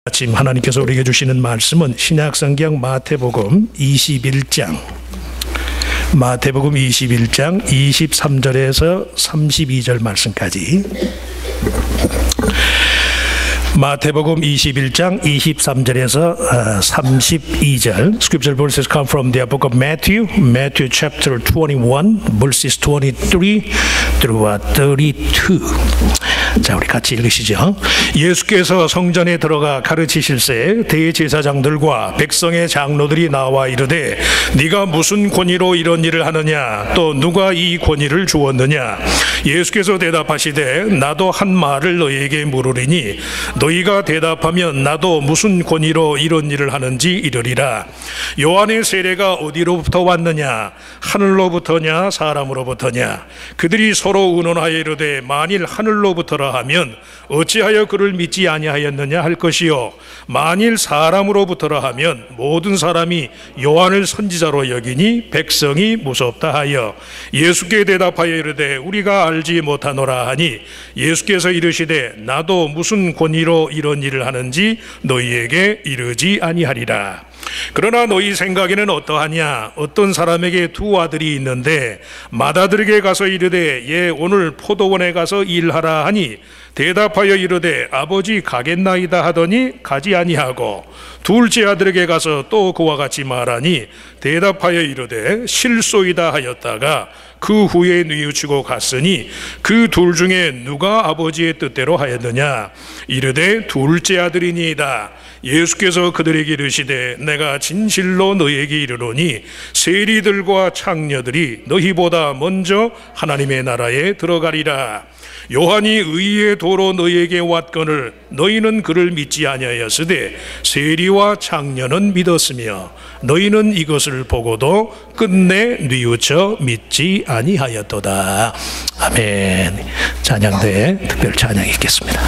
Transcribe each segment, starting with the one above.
아침 하나님께서 우리에게 주시는 말씀은 신약성경 마태복음 21장 23절에서 32절 말씀까지. 마태복음 21장 23절에서 32절. Scripture verses come from the book of Matthew chapter 21 verses 23 through 32. 자, 우리 같이 읽으시죠. 예수께서 성전에 들어가 가르치실새 대제사장들과 백성의 장로들이 나와 이르되 네가 무슨 권위로 이런 일을 하느냐, 또 누가 이 권위를 주었느냐. 예수께서 대답하시되 나도 한 말을 너희에게 물으리니 너희가 대답하면 나도 무슨 권위로 이런 일을 하는지 이르리라. 요한의 세례가 어디로부터 왔느냐, 하늘로부터냐 사람으로부터냐. 그들이 서로 의논하여 이르되 만일 하늘로부터라 하면 어찌하여 그를 믿지 아니하였느냐 할 것이요, 만일 사람으로부터라 하면 모든 사람이 요한을 선지자로 여기니 백성이 무섭다 하여 예수께 대답하여 이르되 우리가 알지 못하노라 하니 예수께서 이르시되 나도 무슨 권위로 이런 일을 하는지 너희에게 이르지 아니하리라. 그러나 너희 생각에는 어떠하냐? 어떤 사람에게 두 아들이 있는데 맏아들에게 가서 이르되 얘 오늘 포도원에 가서 일하라 하니 대답하여 이르되 아버지 가겠나이다 하더니 가지 아니하고, 둘째 아들에게 가서 또 그와 같이 말하니 대답하여 이르되 실소이다 하였다가 그 후에 뉘우치고 갔으니 그 둘 중에 누가 아버지의 뜻대로 하였느냐? 이르되 둘째 아들이니이다. 예수께서 그들에게 이르시되 내가 진실로 너희에게 이르노니 세리들과 창녀들이 너희보다 먼저 하나님의 나라에 들어가리라. 요한이 의의 도로 너희에게 왔거늘 너희는 그를 믿지 아니하였으되 세리와 창녀는 믿었으며 너희는 이것을 보고도 끝내 뉘우쳐 믿지 아니하였도다. 아멘. 찬양대에 특별 찬양이 있겠습니다.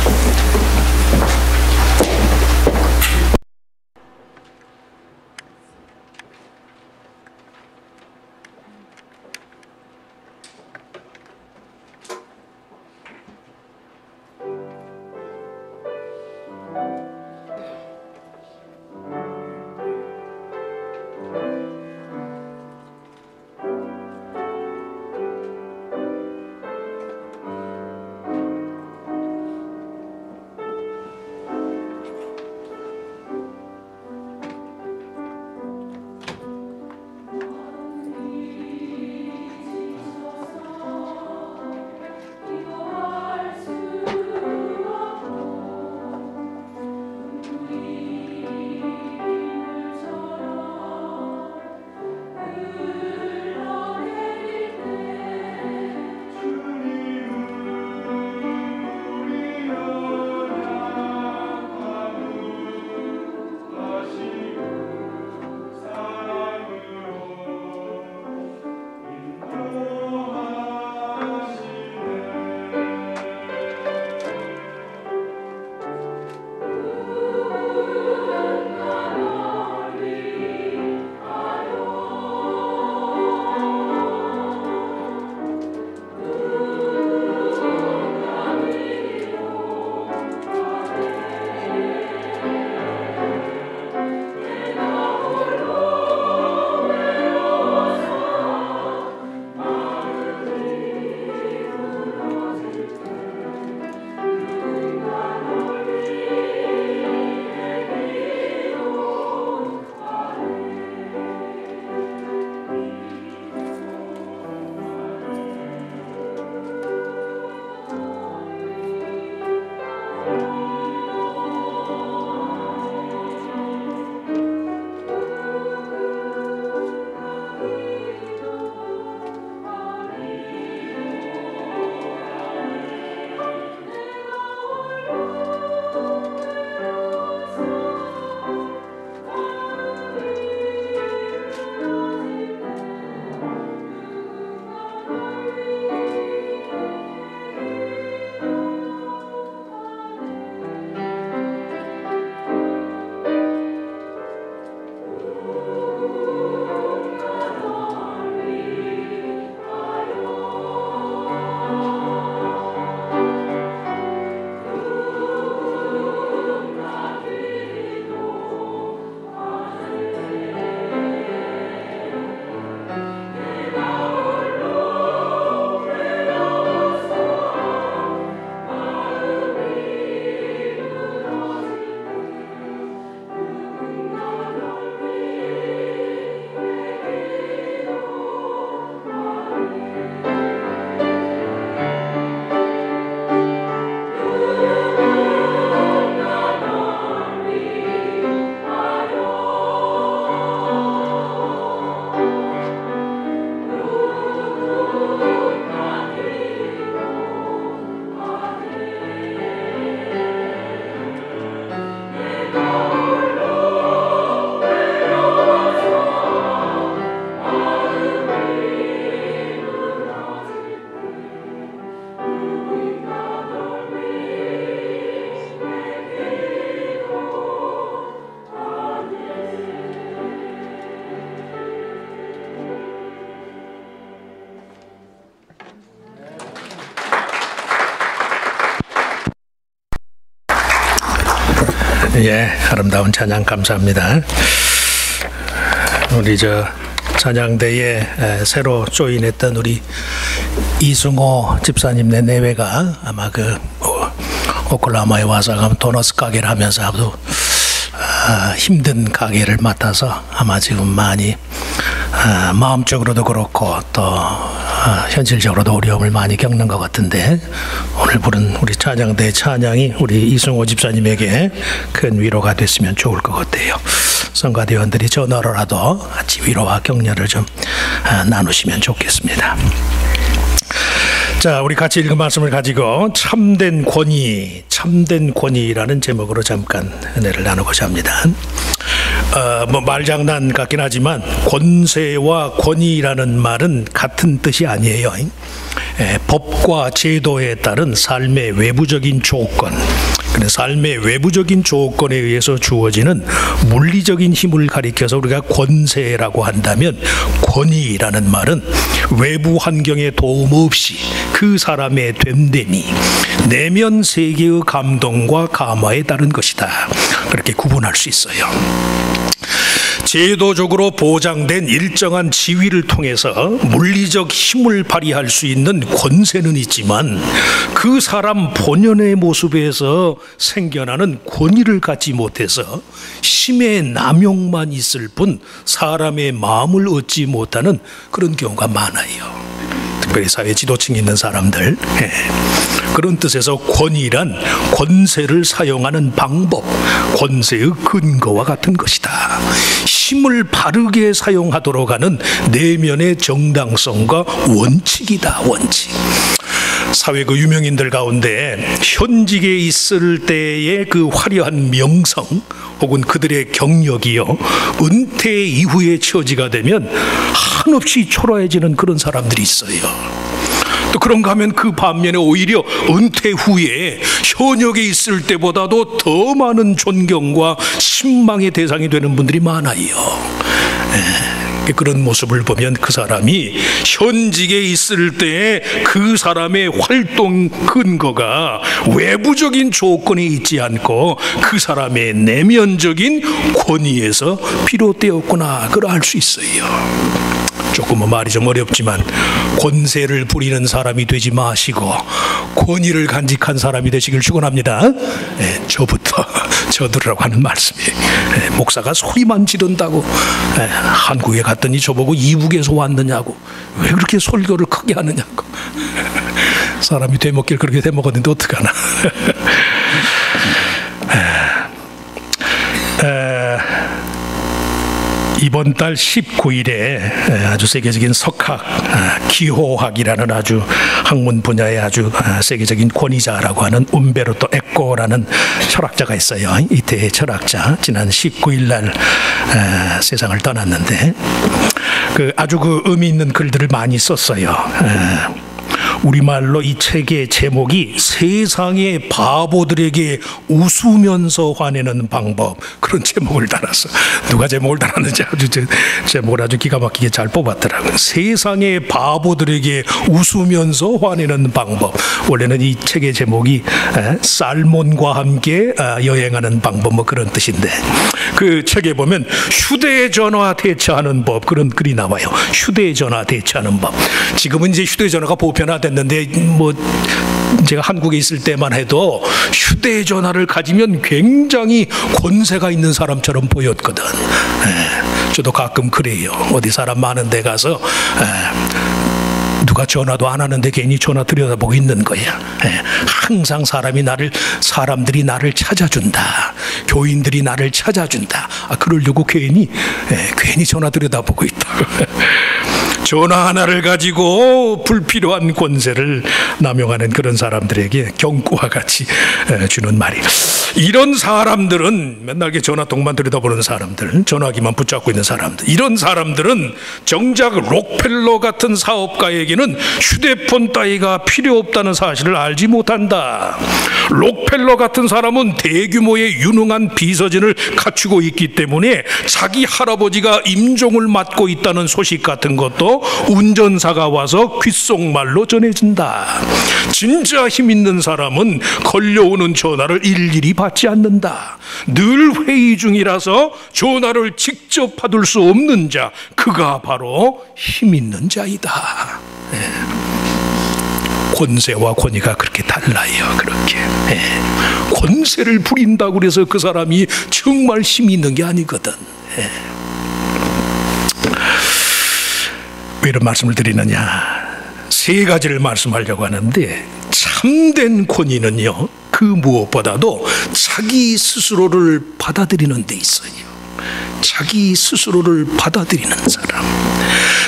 예, 아름다운 찬양 감사합니다. 우리 찬양대에 새로 조인했던 우리 이승호 집사님네 내외가 아마 오클라호마에 와서 도너스 가게를 하면서 아주 힘든 가게를 맡아서 아마 지금 많이 마음적으로도 그렇고 또 현실적으로도 어려움을 많이 겪는 것 같은데, 오늘 부른 우리 찬양대 찬양이 우리 이승호 집사님에게 큰 위로가 됐으면 좋을 것 같아요. 성가대원들이 전화로라도 같이 위로와 격려를 좀 나누시면 좋겠습니다. 자, 우리 같이 읽은 말씀을 가지고 참된 권위라는 제목으로 잠깐 은혜를 나누고자 합니다. 말장난 같긴 하지만 권세와 권위라는 말은 같은 뜻이 아니에요. 법과 제도에 따른 삶의 외부적인 조건, 삶의 외부적인 조건에 의해서 주어지는 물리적인 힘을 가리켜서 우리가 권세라고 한다면, 권위라는 말은 외부 환경에 도움 없이 그 사람의 됨됨이, 내면 세계의 감동과 감화에 따른 것이다. 그렇게 구분할 수 있어요. 제도적으로 보장된 일정한 지위를 통해서 물리적 힘을 발휘할 수 있는 권세는 있지만, 그 사람 본연의 모습에서 생겨나는 권위를 갖지 못해서 힘의 남용만 있을 뿐 사람의 마음을 얻지 못하는 그런 경우가 많아요. 특별히 사회 지도층에 있는 사람들. 그런 뜻에서 권위란 권세를 사용하는 방법, 권세의 근거와 같은 것이다. 힘을 바르게 사용하도록 하는 내면의 정당성과 원칙이다. 원칙. 사회 그 유명인들 가운데 현직에 있을 때의 그 화려한 명성 혹은 그들의 경력이요, 은퇴 이후의 처지가 되면 한없이 초라해지는 그런 사람들이 있어요. 또 그런가 하면 그 반면에 오히려 은퇴 후에 현역에 있을 때보다도 더 많은 존경과 신망의 대상이 되는 분들이 많아요. 그런 모습을 보면 그 사람이 현직에 있을 때 그 사람의 활동 근거가 외부적인 조건에 있지 않고 그 사람의 내면적인 권위에서 비롯되었구나, 그걸 알 수 있어요. 조금 말이 좀 어렵지만 권세를 부리는 사람이 되지 마시고 권위를 간직한 사람이 되시길 축원합니다. 저들으라고 하는 말씀이에요. 목사가 소리만 지른다고, 한국에 갔더니 저보고 이북에서 왔느냐고, 왜 그렇게 설교를 크게 하느냐고. 사람이 되먹길 그렇게 되먹었는데 어떡하나. 이번 달 19일에 아주 세계적인 석학, 기호학이라는 아주 학문 분야의 아주 세계적인 권위자라고 하는 움베르토 에코라는 철학자가 있어요. 이태의 철학자. 지난 19일 날 세상을 떠났는데, 아주 의미 있는 글들을 많이 썼어요. 우리말로 이 책의 제목이 세상의 바보들에게 웃으면서 화내는 방법, 그런 제목을 달았어. 누가 제목을 달았는지 아주 제목을 아주 기가 막히게 잘 뽑았더라고요. 세상의 바보들에게 웃으면서 화내는 방법. 원래는 이 책의 제목이 살몬과 함께 여행하는 방법, 뭐 그런 뜻인데, 그 책에 보면 휴대전화 대처하는 법, 그런 글이 나와요. 휴대전화 대처하는 법. 지금은 이제 휴대전화가 보편화됐는데, 뭐 제가 한국에 있을 때만 해도 휴대전화를 가지면 굉장히 권세가 있는 사람처럼 보였거든. 저도 가끔 그래요. 어디 사람 많은 데 가서 누가 전화도 안 하는데 괜히 전화 들여다보고 있는 거야. 항상 사람들이 나를 찾아준다. 교인들이 나를 찾아준다. 그러려고 괜히 전화 들여다보고 있다고. 전화 하나를 가지고 불필요한 권세를 남용하는 그런 사람들에게 경고와 같이 주는 말이, 이런 사람들은 맨날 전화통만 들여다보는 사람들, 전화기만 붙잡고 있는 사람들, 이런 사람들은 정작 록펠러 같은 사업가에게는 휴대폰 따위가 필요 없다는 사실을 알지 못한다. 록펠러 같은 사람은 대규모의 유능한 비서진을 갖추고 있기 때문에 자기 할아버지가 임종을 맡고 있다는 소식 같은 것도 운전사가 와서 귓속말로 전해진다. 진짜 힘 있는 사람은 걸려오는 전화를 일일이 받아 받지 않는다. 늘 회의 중이라서 전화를 직접 받을 수 없는 자, 그가 바로 힘 있는 자이다. 권세와 권위가 그렇게 달라요. 그렇게 권세를 부린다고 해서 그 사람이 정말 힘이 있는 게 아니거든. 왜 이런 말씀을 드리느냐, 세 가지를 말씀하려고 하는데, 참된 권위는요, 그 무엇보다도 자기 스스로를 받아들이는 데 있어요. 자기 스스로를 받아들이는 사람,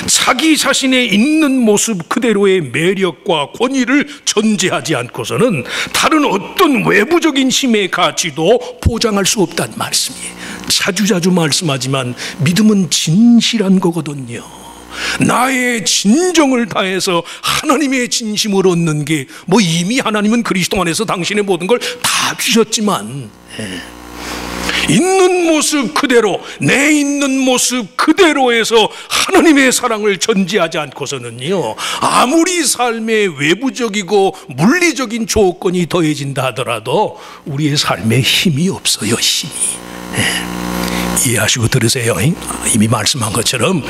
자기 자신의 있는 모습 그대로의 매력과 권위를 전제하지 않고서는 다른 어떤 외부적인 힘의 가치도 보장할 수 없다는 말씀이에요. 자주자주 말씀하지만 믿음은 진실한 거거든요. 나의 진정을 다해서 하나님의 진심을 얻는 게, 뭐 이미 하나님은 그리스도 안에서 당신의 모든 걸 다 주셨지만, 있는 모습 그대로, 내 있는 모습 그대로에서 하나님의 사랑을 전제하지 않고서는요, 아무리 삶의 외부적이고 물리적인 조건이 더해진다 하더라도 우리의 삶에 힘이 없어요. 힘이. 이해하시고 들으세요. 이미 말씀한 것처럼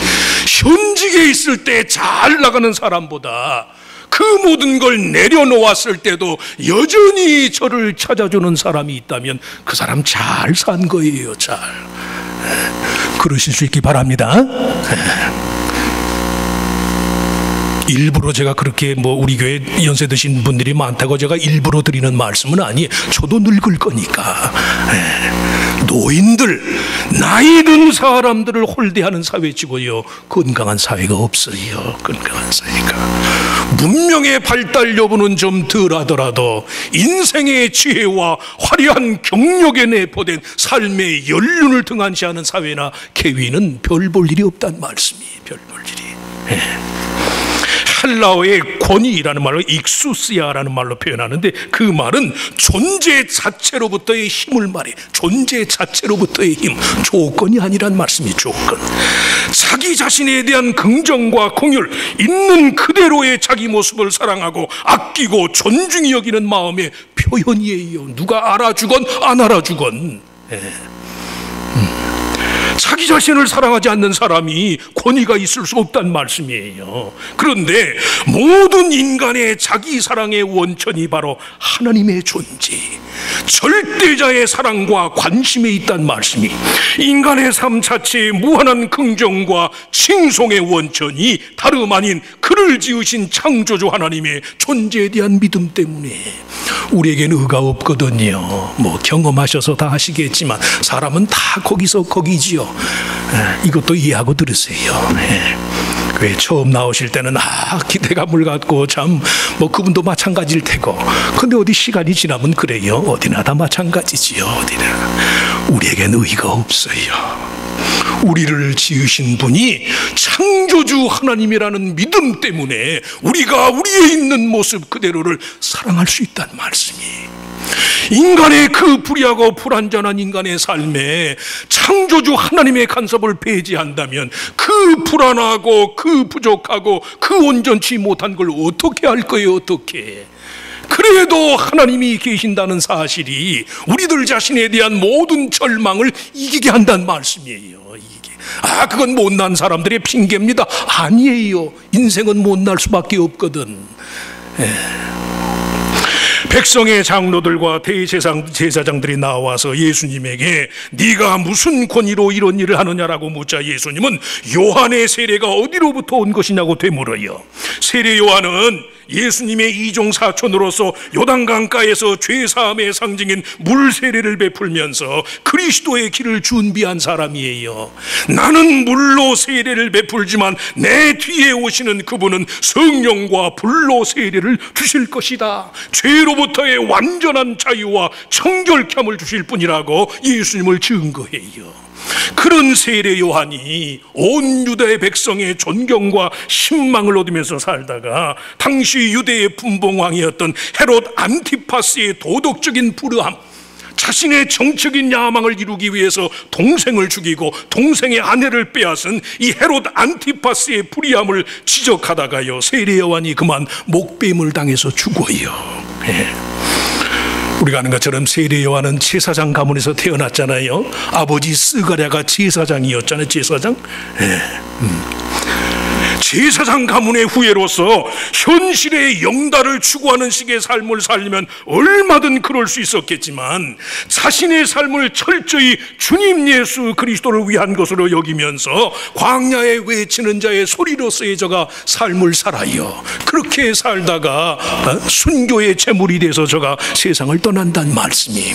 현직에 있을 때 잘 나가는 사람보다 그 모든 걸 내려놓았을 때도 여전히 저를 찾아주는 사람이 있다면 그 사람 잘 산 거예요. 잘. 그러실 수 있기 바랍니다. 일부러 제가 그렇게 우리 교회 연세 드신 분들이 많다고 제가 일부러 드리는 말씀은 아니에요. 저도 늙을 거니까. 노인들, 나이 든 사람들을 홀대하는 사회치고요, 건강한 사회가 없어요. 건강한 사회가. 문명의 발달 여부는 좀 덜하더라도 인생의 지혜와 화려한 경력에 내포된 삶의 연륜을 등한시하는 사회나 계위는 별 볼 일이 없다는 말씀이에요. 별 볼 일이. 헬라어의 권위라는 말로 익수스야라는 말로 표현하는데, 그 말은 존재 자체로부터의 힘을 말해. 존재 자체로부터의 힘, 조건이 아니란 말씀이 조건. 자기 자신에 대한 긍정과 공율, 있는 그대로의 자기 모습을 사랑하고 아끼고 존중히 여기는 마음의 표현이에요. 누가 알아주건 안 알아주건. 자기 자신을 사랑하지 않는 사람이 권위가 있을 수 없다는 말씀이에요. 그런데 모든 인간의 자기 사랑의 원천이 바로 하나님의 존재, 절대자의 사랑과 관심에 있다는 말씀이, 인간의 삶 자체의 무한한 긍정과 칭송의 원천이 다름 아닌 그를 지으신 창조주 하나님의 존재에 대한 믿음 때문에. 우리에게는 의가 없거든요. 경험하셔서 다 아시겠지만 사람은 다 거기서 거기지요. 이것도 이해하고 들으세요. 왜 처음 나오실 때는 기대감을 갖고 참 그분도 마찬가지일 테고, 근데 어디 시간이 지나면 그래요. 어디나 다 마찬가지지요. 어디나. 우리에게는 의가 없어요. 우리를 지으신 분이 창조주 하나님이라는 믿음 때문에 우리가 우리의 있는 모습 그대로를 사랑할 수 있다는 말씀이에요. 인간의 그 불의하고 불완전한 인간의 삶에 창조주 하나님의 간섭을 배제한다면 그 불안하고 그 부족하고 그 온전치 못한 걸 어떻게 할 거예요? 어떻게? 그래도 하나님이 계신다는 사실이 우리들 자신에 대한 모든 절망을 이기게 한다는 말씀이에요. 그건 못난 사람들의 핑계입니다. 아니에요. 인생은 못날 수밖에 없거든. 백성의 장로들과 대제사장들이 나와서 예수님에게 네가 무슨 권위로 이런 일을 하느냐라고 묻자, 예수님은 요한의 세례가 어디로부터 온 것이냐고 되물어요. 세례 요한은 예수님의 이종 사촌으로서 요단강가에서 죄사함의 상징인 물 세례를 베풀면서 그리스도의 길을 준비한 사람이에요. 나는 물로 세례를 베풀지만 내 뒤에 오시는 그분은 성령과 불로 세례를 주실 것이다. 죄로부터의 완전한 자유와 청결함을 주실 분이라고 예수님을 증거해요. 그런 세례 요한이 온 유대 백성의 존경과 신망을 얻으면서 살다가 당시 유대의 분봉왕이었던 헤롯 안티파스의 도덕적인 불의함, 자신의 정적인 야망을 이루기 위해서 동생을 죽이고 동생의 아내를 빼앗은 이 헤롯 안티파스의 불의함을 지적하다가요, 세례 요한이 그만 목뱀을 당해서 죽어요. 우리가 아는 것처럼 세례 요한은 제사장 가문에서 태어났잖아요. 아버지 스가랴가 제사장이었잖아요. 제사장. 제사장 가문의 후예로서 현실의 영달을 추구하는 식의 삶을 살면 얼마든 그럴 수 있었겠지만, 자신의 삶을 철저히 주님 예수 그리스도를 위한 것으로 여기면서 광야에 외치는 자의 소리로서의 저가 삶을 살아요. 그렇게 살다가 순교의 제물이 돼서 저가 세상을 떠난다는 말씀이,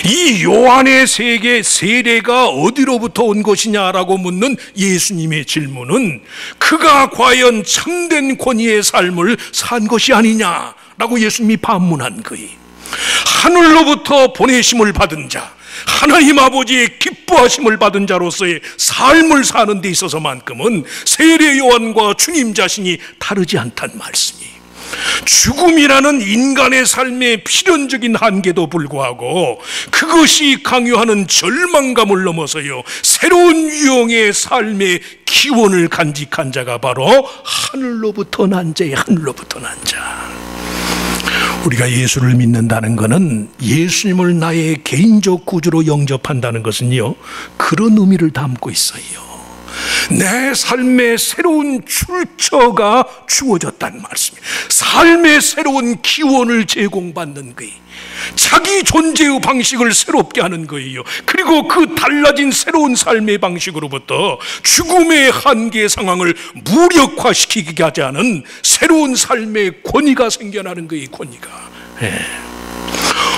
이 요한의 세례가 어디로부터 온 것이냐라고 묻는 예수님의 질문은 그가 과연 참된 권위의 삶을 산 것이 아니냐라고 예수님이 반문한 거예요. 하늘로부터 보내심을 받은 자, 하나님 아버지의 기뻐하심을 받은 자로서의 삶을 사는 데 있어서만큼은 세례 요한과 주님 자신이 다르지 않다는 말씀이에요. 죽음이라는 인간의 삶의 필연적인 한계도 불구하고 그것이 강요하는 절망감을 넘어서요, 새로운 유형의 삶의 기원을 간직한 자가 바로 하늘로부터 난 자의 하늘로부터 난 자. 우리가 예수를 믿는다는 것은, 예수님을 나의 개인적 구주로 영접한다는 것은요, 그런 의미를 담고 있어요. 내 삶의 새로운 출처가 주어졌다는 말씀이에요. 삶의 새로운 기원을 제공받는 거예요. 자기 존재의 방식을 새롭게 하는 거예요. 그리고 그 달라진 새로운 삶의 방식으로부터 죽음의 한계 상황을 무력화시키게 하지 않은 새로운 삶의 권위가 생겨나는 거예요. 권위가.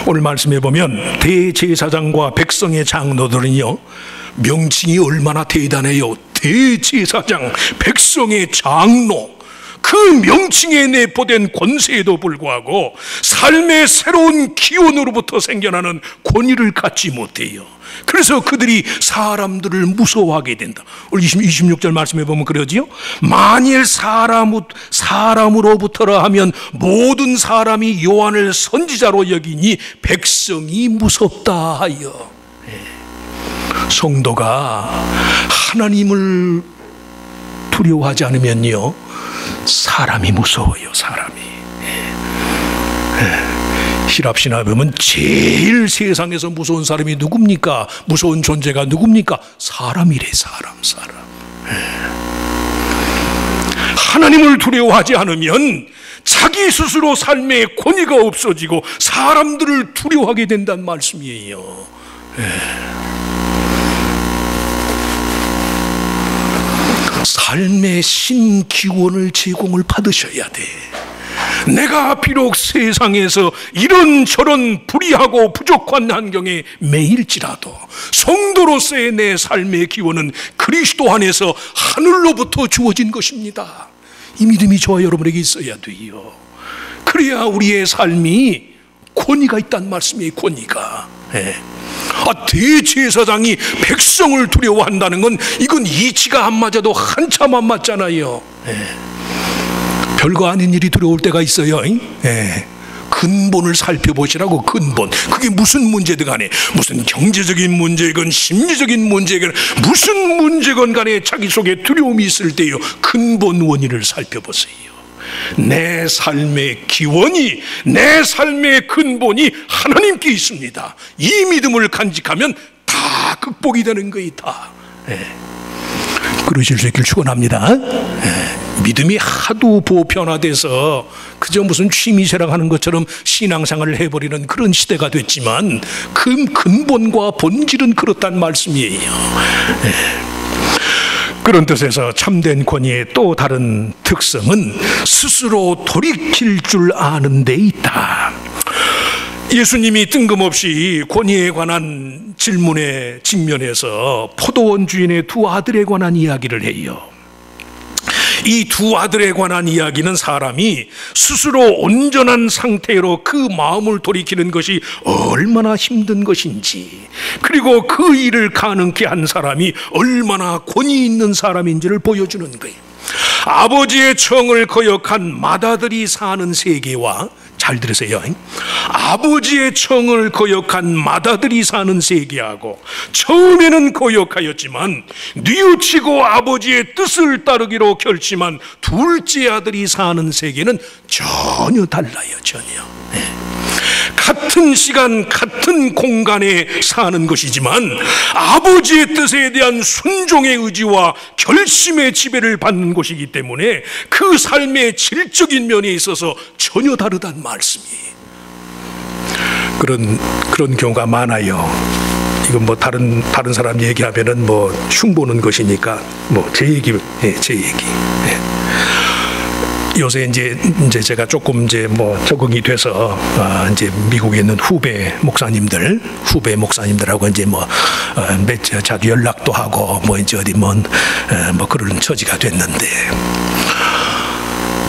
오늘 말씀해 보면 대제사장과 백성의 장로들은요, 명칭이 얼마나 대단해요. 대제사장, 백성의 장로, 그 명칭에 내포된 권세에도 불구하고 삶의 새로운 기원으로부터 생겨나는 권위를 갖지 못해요. 그래서 그들이 사람들을 무서워하게 된다. 오늘 26절 말씀해 보면 그러지요. 만일 사람으로부터라 하면 모든 사람이 요한을 선지자로 여기니 백성이 무섭다 하여. 성도가 하나님을 두려워하지 않으면요, 사람이 무서워요. 사람이. 히랍 신화에 보면 제일 세상에서 무서운 사람이 누굽니까? 무서운 존재가 누굽니까? 사람이래. 사람. 하나님을 두려워하지 않으면 자기 스스로 삶의 권위가 없어지고 사람들을 두려워하게 된다는 말씀이에요. 삶의 신기원을 제공을 받으셔야 돼. 내가 비록 세상에서 이런저런 불의하고 부족한 환경에 매일지라도 성도로서의 내 삶의 기원은 그리스도 안에서 하늘로부터 주어진 것입니다. 이 믿음이 저와 여러분에게 있어야 돼요. 그래야 우리의 삶이 권위가 있다는 말씀이에요. 권위가. 대제사장이 백성을 두려워한다는 건, 이건 이치가 안 맞아도 한참 안 맞잖아요. 별거 아닌 일이 들어올 때가 있어요. 근본을 살펴보시라고. 근본. 그게 무슨 문제든 간에, 무슨 경제적인 문제건 심리적인 문제건 무슨 문제건 간에 자기 속에 두려움이 있을 때요, 근본 원인을 살펴보세요. 내 삶의 기원이, 내 삶의 근본이 하나님께 있습니다. 이 믿음을 간직하면 다 극복이 되는 거예요. 다. 그러실 수 있길 축원합니다. 믿음이 하도 보편화돼서 그저 무슨 취미생활하는 것처럼 신앙생활을 해버리는 그런 시대가 됐지만, 그 근본과 본질은 그렇단 말씀이에요. 그런 뜻에서 참된 권위의 또 다른 특성은 스스로 돌이킬 줄 아는 데 있다. 예수님이 뜬금없이 권위에 관한 질문에 직면해서 포도원 주인의 두 아들에 관한 이야기를 해요. 이 두 아들에 관한 이야기는 사람이 스스로 온전한 상태로 그 마음을 돌이키는 것이 얼마나 힘든 것인지, 그리고 그 일을 가능케 한 사람이 얼마나 권위 있는 사람인지를 보여주는 거예요. 아버지의 청을 거역한 맏아들이 사는 세계와, 잘 들으세요. 아버지의 청을 거역한 맏아들이 사는 세계하고, 처음에는 거역하였지만 뉘우치고 아버지의 뜻을 따르기로 결심한 둘째 아들이 사는 세계는 전혀 달라요. 전혀. 같은 시간 같은 공간에 사는 것이지만 아버지의 뜻에 대한 순종의 의지와 결심의 지배를 받는 것이기 때문에 그 삶의 질적인 면에 있어서 전혀 다르단 말씀이. 그런 경우가 많아요. 이건 뭐 다른 사람 얘기하면은 뭐 흉보는 것이니까 뭐 제 얘기. 요새 이제 제가 조금 이제 뭐 적응이 돼서 이제 미국에 있는 후배 목사님들하고 이제 뭐 자주 연락도 하고 뭐 이제 어디 뭐 그런 처지가 됐는데,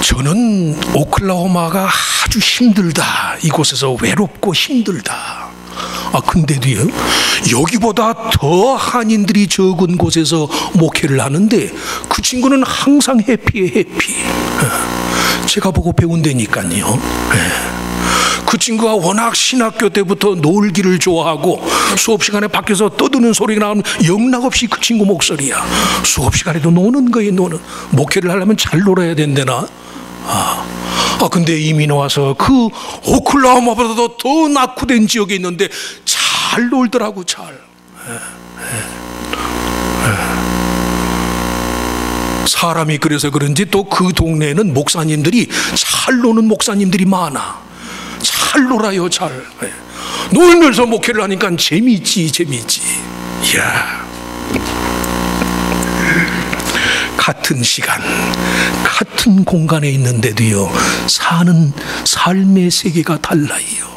저는 오클라호마가 아주 힘들다, 이곳에서 외롭고 힘들다. 근데도요, 여기보다 더 한인들이 적은 곳에서 목회를 하는데 그 친구는 항상 해피해, 해피. 제가 보고 배운다니까요. 그 친구가 워낙 신학교 때부터 놀기를 좋아하고 수업 시간에 밖에서 떠드는 소리가 나오면 영락없이 그 친구 목소리야. 수업 시간에도 노는 거예요, 노는. 목회를 하려면 잘 놀아야 된다나. 근데 이민 와서 그 오클라호마보다도 더 낙후된 지역에 있는데 잘 놀더라고, 잘. 사람이 그래서 그런지 또 그 동네에는 목사님들이 잘 노는 목사님들이 많아. 잘 놀아요, 잘. 놀면서 목회를 하니까 재미있지. 이야. 같은 시간, 같은 공간에 있는데도요, 사는 삶의 세계가 달라요.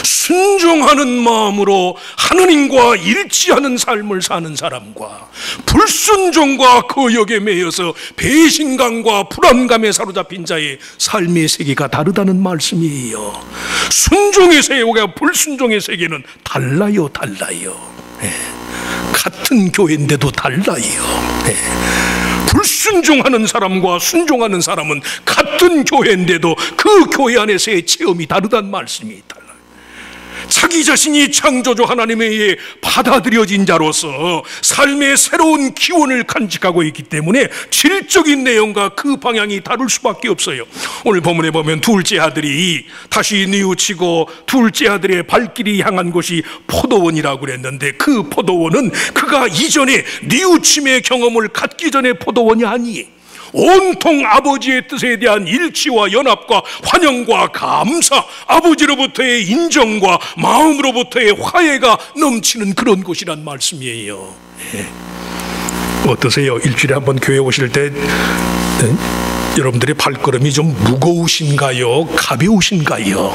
순종하는 마음으로 하느님과 일치하는 삶을 사는 사람과 불순종과 거역에 매여서 배신감과 불안감에 사로잡힌 자의 삶의 세계가 다르다는 말씀이에요. 순종의 세계와 불순종의 세계는 달라요. 같은 교회인데도 달라요. 불순종하는 사람과 순종하는 사람은 같은 교회인데도 그 교회 안에서의 체험이 다르단 말씀이 달라요. 자기 자신이 창조주 하나님에 의해 받아들여진 자로서 삶의 새로운 기원을 간직하고 있기 때문에 질적인 내용과 그 방향이 다를 수밖에 없어요. 오늘 본문에 보면 둘째 아들이 다시 뉘우치고 둘째 아들의 발길이 향한 곳이 포도원이라고 그랬는데, 그 포도원은 그가 이전에 뉘우침의 경험을 갖기 전에 포도원이 아니에요. 온통 아버지의 뜻에 대한 일치와 연합과 환영과 감사, 아버지로부터의 인정과 마음으로부터의 화해가 넘치는 그런 곳이란 말씀이에요. 어떠세요? 일주일에 한번 교회 오실 때 여러분들의 발걸음이 좀 무거우신가요? 가벼우신가요?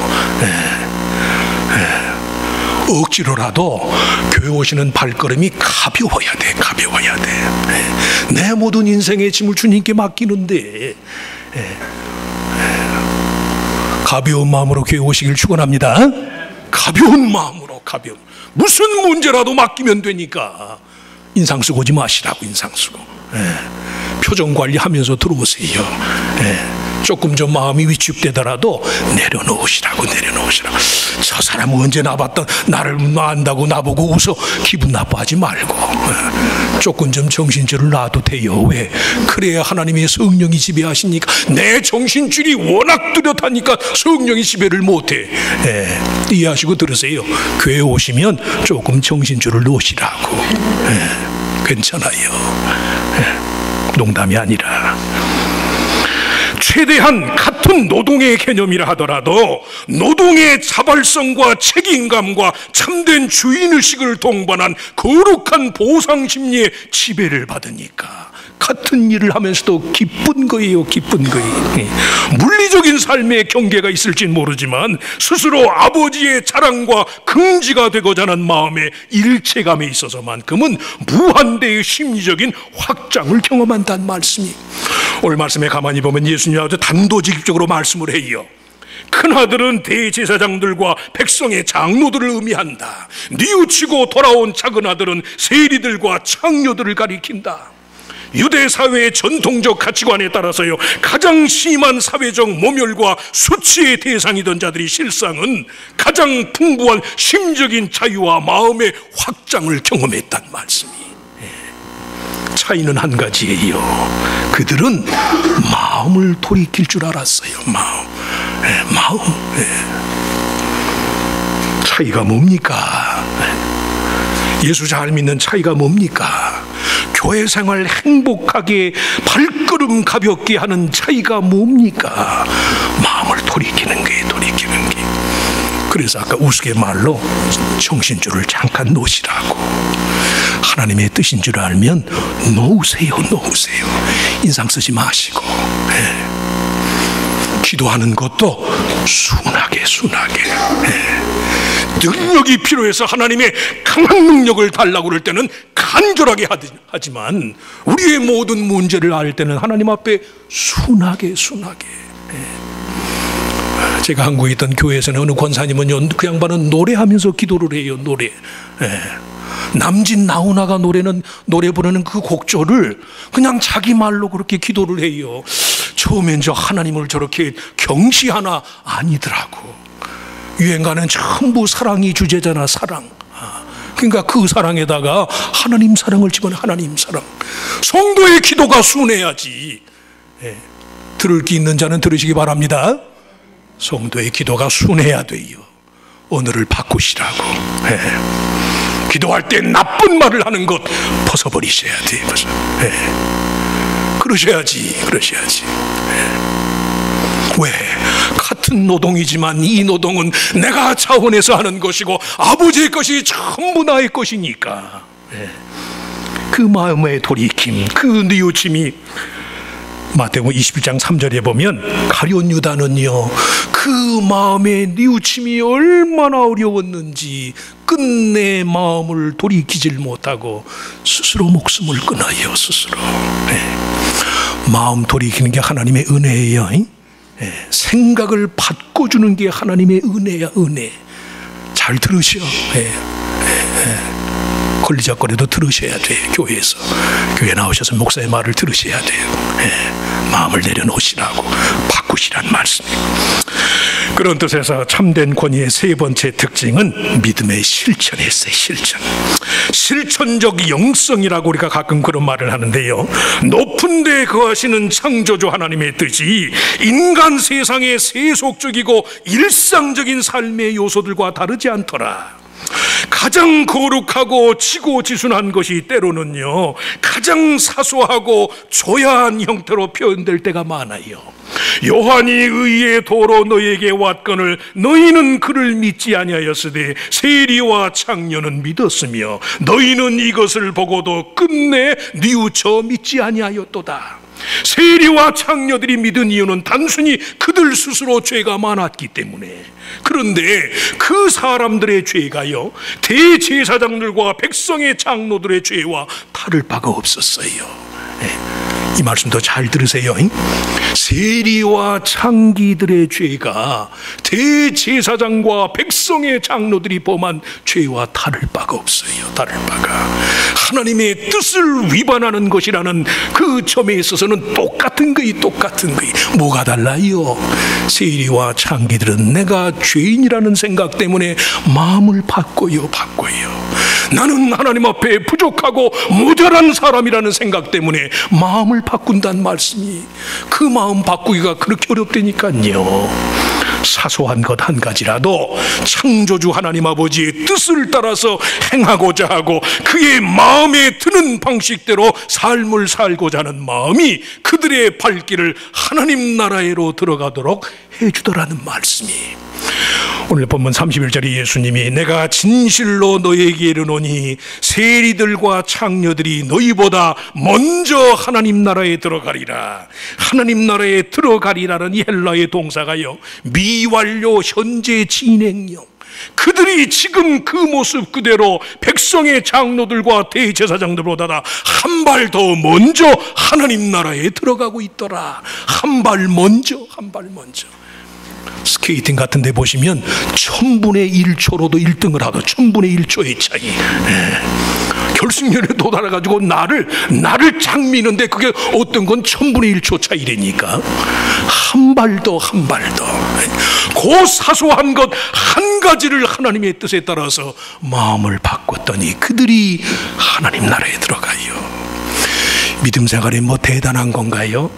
억지로라도 교회 오시는 발걸음이 가벼워야 돼. 내 모든 인생의 짐을 주님께 맡기는데 가벼운 마음으로 교회 오시길 축원합니다. 가벼운 마음으로, 무슨 문제라도 맡기면 되니까 인상 쓰고 오지 마시라고. 인상 쓰고 표정 관리하면서 들어오세요. 조금 좀 마음이 위축되더라도 내려놓으시라고. 저 사람은 언제 나를 안다고 나보고 웃어 기분 나빠하지 말고 조금 좀 정신줄을 놔도 돼요. 왜? 그래야 하나님의 성령이 지배하시니까. 내 정신줄이 워낙 뚜렷하니까 성령이 지배를 못해. 이해하시고 들으세요. 교회 오시면 조금 정신줄을 놓으시라고. 괜찮아요. 농담이 아니라. 최대한 같은 노동의 개념이라 하더라도 노동의 자발성과 책임감과 참된 주인의식을 동반한 거룩한 보상 심리의 지배를 받으니까 같은 일을 하면서도 기쁜 거예요. 물리적인 삶의 경계가 있을진 모르지만 스스로 아버지의 자랑과 긍지가 되고자 하는 마음의 일체감에 있어서만큼은 무한대의 심리적인 확장을 경험한다는 말씀이. 오늘 말씀에 가만히 보면 예수님이 아주 단도직입적으로 말씀을 해요. 큰아들은 대제사장들과 백성의 장로들을 의미한다. 뉘우치고 돌아온 작은아들은 세리들과 창녀들을 가리킨다. 유대 사회의 전통적 가치관에 따라서요, 가장 심한 사회적 모멸과 수치의 대상이던 자들이 실상은 가장 풍부한 심적인 자유와 마음의 확장을 경험했단 말씀이. 차이는 한 가지예요. 그들은 마음을 돌이킬 줄 알았어요. 마음. 차이가 뭡니까? 예수 잘 믿는 차이가 뭡니까? 교회 생활 행복하게 발걸음 가볍게 하는 차이가 뭡니까? 마음을 돌이키는 게. 그래서 아까 우스갯말로 정신줄을 잠깐 놓으시라고. 하나님의 뜻인 줄 알면 놓으세요. 인상 쓰지 마시고. 기도하는 것도 순하게. 능력이 필요해서 하나님의 강한 능력을 달라고 그럴 때는 간절하게 하지만 우리의 모든 문제를 알 때는 하나님 앞에 순하게. 제가 한국에 있던 교회에서는 어느 권사님은요, 그 양반은 노래하면서 기도를 해요. 노래. 남진 나훈아가 노래 부르는 그 곡조를 그냥 자기 말로 그렇게 기도를 해요. 처음엔 저 하나님을 저렇게 경시하나 아니더라고. 유행가는 전부 사랑이 주제잖아. 사랑. 그러니까 그 사랑에다가 하나님 사랑을 집어넣어. 하나님 사랑. 성도의 기도가 순해야지. 들을 게 있는 자는 들으시기 바랍니다. 성도의 기도가 순해야 돼요. 오늘을 바꾸시라고. 기도할 때 나쁜 말을 하는 것 벗어버리셔야 돼요. 그러셔야지. 왜? 같은 노동이지만 이 노동은 내가 차원에서 하는 것이고 아버지의 것이 전부 나의 것이니까. 그 마음의 돌이킴, 그 뉘우침이 마태복음 21장 3절에 보면 가룟 유다는요, 그 마음의 뉘우침이 얼마나 어려웠는지 끝내 마음을 돌이키질 못하고 스스로 목숨을 끊어요. 스스로. 마음 돌이키는 게 하나님의 은혜예요. 생각을 바꿔주는 게 하나님의 은혜야. 은혜. 잘 들으셔. 걸리적거려도 들으셔야 돼요. 교회에서. 교회 나오셔서 목사의 말을 들으셔야 돼요. 마음을 내려놓으시라고, 바꾸시란 말씀이에요. 그런 뜻에서 참된 권위의 세 번째 특징은 믿음의 실천이었어요. 실천적 영성이라고 우리가 가끔 그런 말을 하는데요, 높은 데 거하시는 창조주 하나님의 뜻이 인간 세상의 세속적이고 일상적인 삶의 요소들과 다르지 않더라. 가장 거룩하고 지고지순한 것이 때로는요, 가장 사소하고 조야한 형태로 표현될 때가 많아요. 요한이 의의 도로 너에게 왔거늘 너희는 그를 믿지 아니하였으되 세리와 창녀는 믿었으며 너희는 이것을 보고도 끝내 뉘우쳐 믿지 아니하였도다. 세리와 창녀들이 믿은 이유는 단순히 그들 스스로 죄가 많았기 때문에. 그런데 그 사람들의 죄가요, 대제사장들과 백성의 장로들의 죄와 다를 바가 없었어요. 이 말씀도 잘 들으세요. 세리와 창기들의 죄가 대제사장과 백성의 장로들이 범한 죄와 다를 바가 없어요. 다를 바가. 하나님의 뜻을 위반하는 것이라는 그 점에 있어서는 똑같은 거이. 뭐가 달라요? 세리와 창기들은 내가 죄인이라는 생각 때문에 마음을 바꿔요. 나는 하나님 앞에 부족하고 모자란 사람이라는 생각 때문에 마음을 바꾼다는 말씀이, 그 마음 바꾸기가 그렇게 어렵다니까요. 사소한 것 한 가지라도 창조주 하나님 아버지의 뜻을 따라서 행하고자 하고 그의 마음에 드는 방식대로 삶을 살고자 하는 마음이 그들의 발길을 하나님 나라로 들어가도록 해주더라는 말씀이. 오늘 본문 31절에 예수님이 내가 진실로 너에게 이르노니 세리들과 창녀들이 너희보다 먼저 하나님 나라에 들어가리라. 하나님 나라에 들어가리라는 이 헬라의 동사가요, 미완료 현재 진행형. 그들이 지금 그 모습 그대로 백성의 장로들과 대제사장들보다 한 발 더 먼저 하나님 나라에 들어가고 있더라. 한 발 먼저. 스케이팅 같은 데 보시면 1000분의 1초로도 1등을 하고 1000분의 1초의 차이. 결승전에 도달해가지고 나를 쫙 미는데 그게 어떤 건 1000분의 1초 차이라니까. 한 발 더. 그 사소한 것 한 가지를 하나님의 뜻에 따라서 마음을 바꿨더니 그들이 하나님 나라에 들어가요. 믿음 생활이 뭐 대단한 건가요?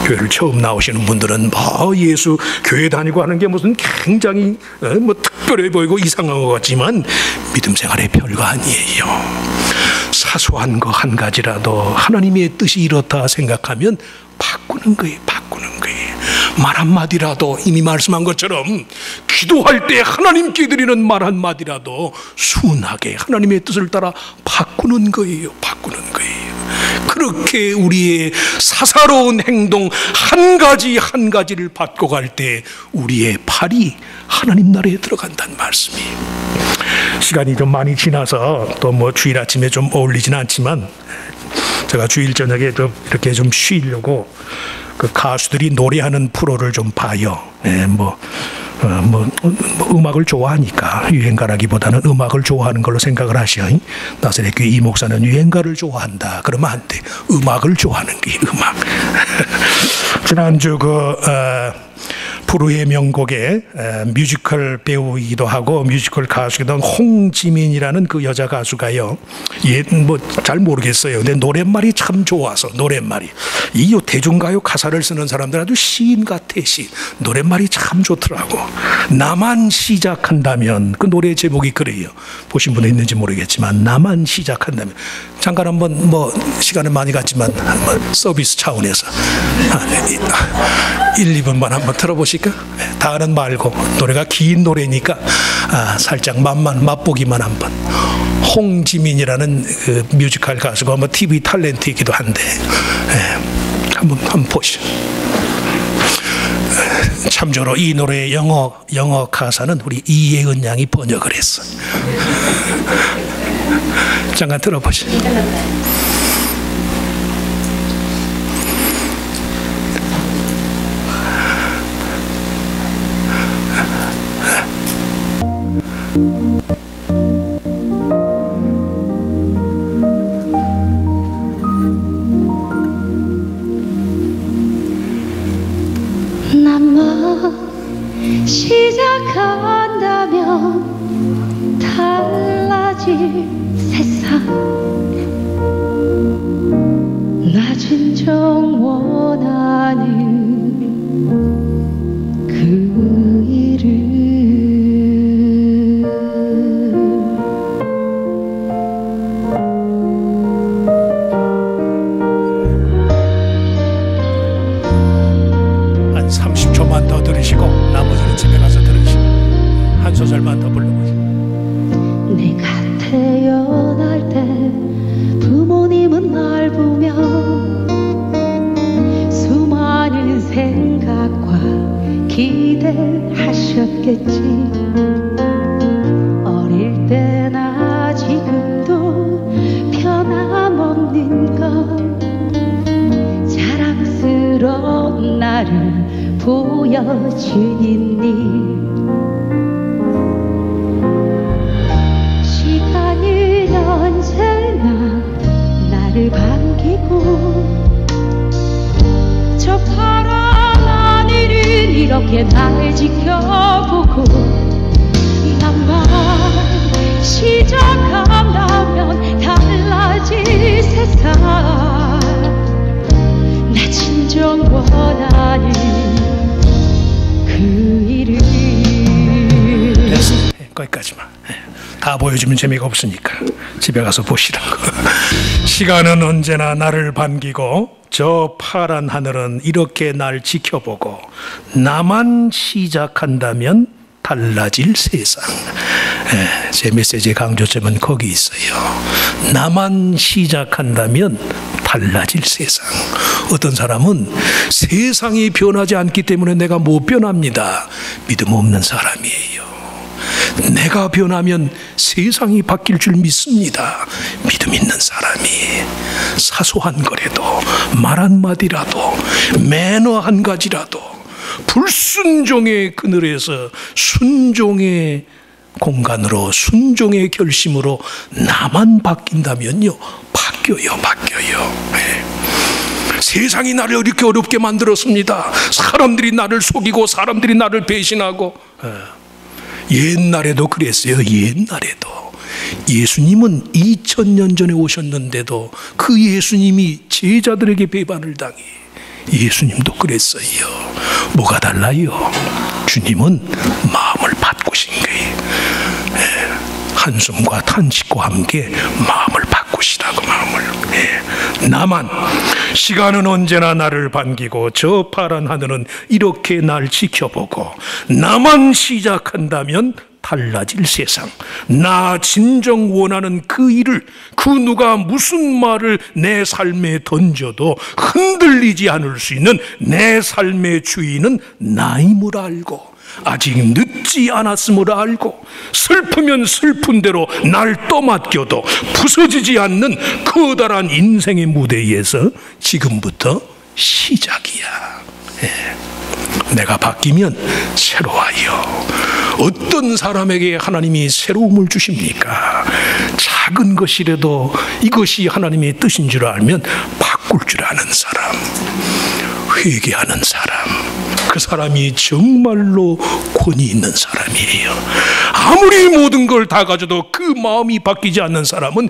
교회를 처음 나오시는 분들은 예수 교회 다니고 하는 게 무슨 굉장히 특별해 보이고 이상한 것 같지만 믿음 생활의 별거 아니에요. 사소한 거 한 가지라도 하나님의 뜻이 이렇다 생각하면 바꾸는 거예요. 말 한마디라도 이미 말씀한 것처럼 기도할 때 하나님께 드리는 말 한마디라도 순하게 하나님의 뜻을 따라 바꾸는 거예요. 그렇게 우리의 사사로운 행동 한 가지를 바꿔갈 때 우리의 팔이 하나님 나라에 들어간다는 말씀이에요. 시간이 좀 많이 지나서 또 주일 아침에 좀 어울리지는 않지만 제가 주일 저녁에 좀 이렇게 좀 쉬려고 그 가수들이 노래하는 프로를 좀 봐요. 음악을 좋아하니까 유행가라기보다는 음악을 좋아하는 걸로 생각을 하셔. 나사렛 교회 이 목사는 유행가를 좋아한다 그러면 안 돼. 음악을 좋아하는 게 음악. 지난주 프로의 명곡의 뮤지컬 배우이기도 하고 뮤지컬 가수이기도 한 홍지민이라는 그 여자 가수가요. 잘 모르겠어요. 근데 노랫말이 참 좋아서 노랫말이 이 대중가요 가사를 쓰는 사람들 아주 시인 같아. 시인 노랫말이 참 좋더라고. 나만 시작한다면 그 노래 제목이 그래요. 보신 분 있는지 모르겠지만 나만 시작한다면 잠깐 한번 시간은 많이 갔지만 서비스 차원에서 1, 2분만 한번 들어보실까? 다는 말고 노래가 긴 노래니까 살짝 맛보기만 한번. 홍지민이라는 그 뮤지컬 가수가 TV 탤런트이기도 한데 한번 보시죠. 참조로 이 노래의 영어 가사는 우리 이예은 양이 번역을 했어. 잠깐 들어보시죠. 나만 시작한다면 달라질 세상 나 진정 원하는 그 일을 한 30초만 더 들으시고 나머지는 집에 가서 들으시고 한 소절만 더 불러보세요. 내가 태어날 때 부모님은 날 보며 수많은 생각과 기대하셨겠지. 어릴 때나 지금도 변함없는 것 자랑스러운 나를 보여주니 시간이 언제나 나를 반기고 저 파란 하늘은 이렇게 날 지켜보고 나만 시작한다면 달라질 세상 나 진정 원하는 그 일을. 됐어. 거기까지만. 다 보여주면 재미가 없으니까 집에 가서 보시라고. 시간은 언제나 나를 반기고 저 파란 하늘은 이렇게 날 지켜보고 나만 시작한다면 달라질 세상. 제 메시지의 강조점은 거기 있어요. 나만 시작한다면 달라질 세상. 어떤 사람은 세상이 변하지 않기 때문에 내가 못 변합니다. 믿음 없는 사람이에요. 내가 변하면 세상이 바뀔 줄 믿습니다. 믿음 있는 사람이 사소한 거라도 말 한마디라도 매너 한 가지라도 불순종의 그늘에서 순종의 공간으로 순종의 결심으로 나만 바뀐다면요 바뀌어요. 네. 세상이 나를 이렇게 어렵게 만들었습니다. 사람들이 나를 속이고 사람들이 나를 배신하고. 옛날에도 그랬어요. 옛날에도 예수님은 2000년 전에 오셨는데도 그 예수님이 제자들에게 배반을 당해 예수님도 그랬어요. 뭐가 달라요? 주님은 마음을 바꾸신 거예요. 한숨과 탄식과 함께 마음을 바꾸시라고. 마음을. 나만, 시간은 언제나 나를 반기고 저 파란 하늘은 이렇게 날 지켜보고, 나만 시작한다면 달라질 세상, 나 진정 원하는 그 일을 그 누가 무슨 말을 내 삶에 던져도 흔들리지 않을 수 있는 내 삶의 주인은 나임을 알고, 아직 늦지 않았음을 알고, 슬프면 슬픈 대로 날 떠맡겨도 부서지지 않는 커다란 인생의 무대에서 지금부터 시작이야. 내가 바뀌면 새로워요. 어떤 사람에게 하나님이 새로움을 주십니까? 작은 것이라도 이것이 하나님의 뜻인 줄 알면 바꿀 줄 아는 사람, 회개하는 사람, 그 사람이 정말로 권위 있는 사람이에요. 아무리 모든 걸 다 가져도 그 마음이 바뀌지 않는 사람은